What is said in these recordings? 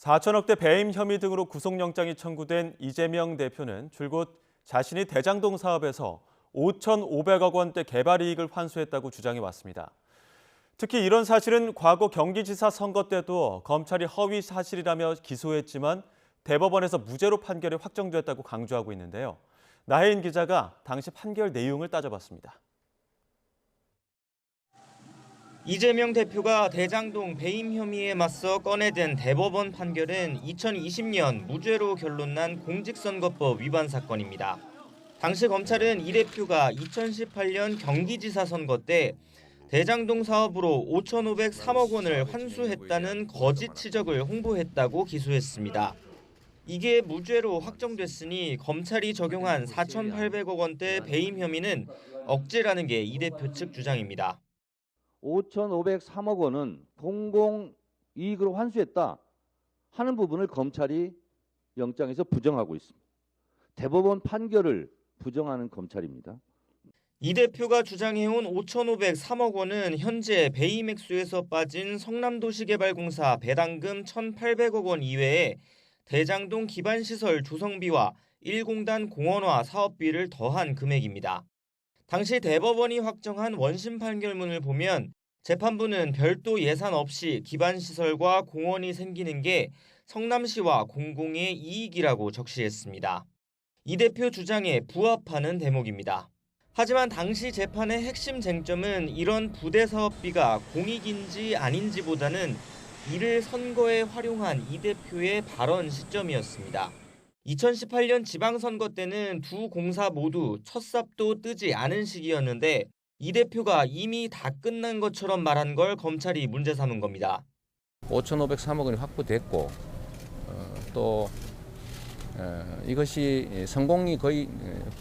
4천억대 배임 혐의 등으로 구속영장이 청구된 이재명 대표는 줄곧 자신이 대장동 사업에서 5,500억 원대 개발 이익을 환수했다고 주장해 왔습니다. 특히 이런 사실은 과거 경기지사 선거 때도 검찰이 허위 사실이라며 기소했지만 대법원에서 무죄로 판결이 확정됐다고 강조하고 있는데요. 나혜인 기자가 당시 판결 내용을 따져봤습니다. 이재명 대표가 대장동 배임 혐의에 맞서 꺼내든 대법원 판결은 2020년 무죄로 결론난 공직선거법 위반 사건입니다. 당시 검찰은 이 대표가 2018년 경기지사 선거 때 대장동 사업으로 5,503억 원을 환수했다는 거짓 치적을 홍보했다고 기소했습니다. 이게 무죄로 확정됐으니 검찰이 적용한 4,800억 원대 배임 혐의는 억지라는 게 이 대표 측 주장입니다. 5,503억 원은 공공이익으로 환수했다 하는 부분을 검찰이 영장에서 부정하고 있습니다. 대법원 판결을 부정하는 검찰입니다. 이 대표가 주장해온 5,503억 원은 현재 배임 액수에서 빠진 성남도시개발공사 배당금 1,800억 원 이외에 대장동 기반시설 조성비와 1공단 공원화 사업비를 더한 금액입니다. 당시 대법원이 확정한 원심 판결문을 보면 재판부는 별도 예산 없이 기반시설과 공원이 생기는 게 성남시와 공공의 이익이라고 적시했습니다. 이 대표 주장에 부합하는 대목입니다. 하지만 당시 재판의 핵심 쟁점은 이런 부대 사업비가 공익인지 아닌지보다는 이를 선거에 활용한 이 대표의 발언 시점이었습니다. 2018년 지방선거 때는 두 공사 모두 첫 삽도 뜨지 않은 시기였는데 이 대표가 이미 다 끝난 것처럼 말한 걸 검찰이 문제 삼은 겁니다. 5,503억 원이 확보됐고 또 이것이 성공이 거의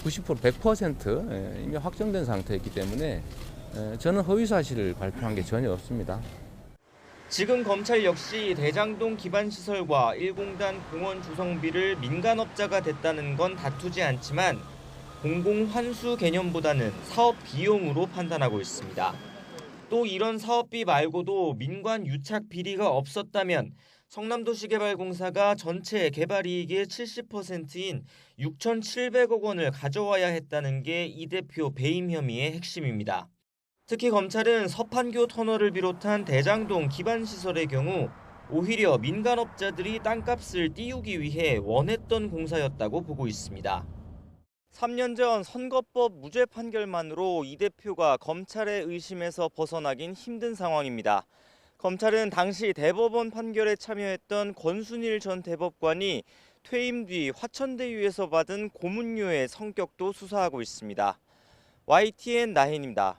90% 100% 이미 확정된 상태이기 때문에 저는 허위 사실을 발표한 게 전혀 없습니다. 지금 검찰 역시 대장동 기반시설과 1공단 공원 조성비를 민간업자가 됐다는 건 다투지 않지만 공공환수 개념보다는 사업 비용으로 판단하고 있습니다. 또 이런 사업비 말고도 민관 유착 비리가 없었다면 성남도시개발공사가 전체 개발이익의 70%인 6,700억 원을 가져와야 했다는 게 이 대표 배임 혐의의 핵심입니다. 특히 검찰은 서판교 터널을 비롯한 대장동 기반시설의 경우 오히려 민간업자들이 땅값을 띄우기 위해 원했던 공사였다고 보고 있습니다. 3년 전 선거법 무죄 판결만으로 이 대표가 검찰의 의심에서 벗어나긴 힘든 상황입니다. 검찰은 당시 대법원 판결에 참여했던 권순일 전 대법관이 퇴임 뒤 화천대유에서 받은 고문료의 성격도 수사하고 있습니다. YTN 나혜인입니다.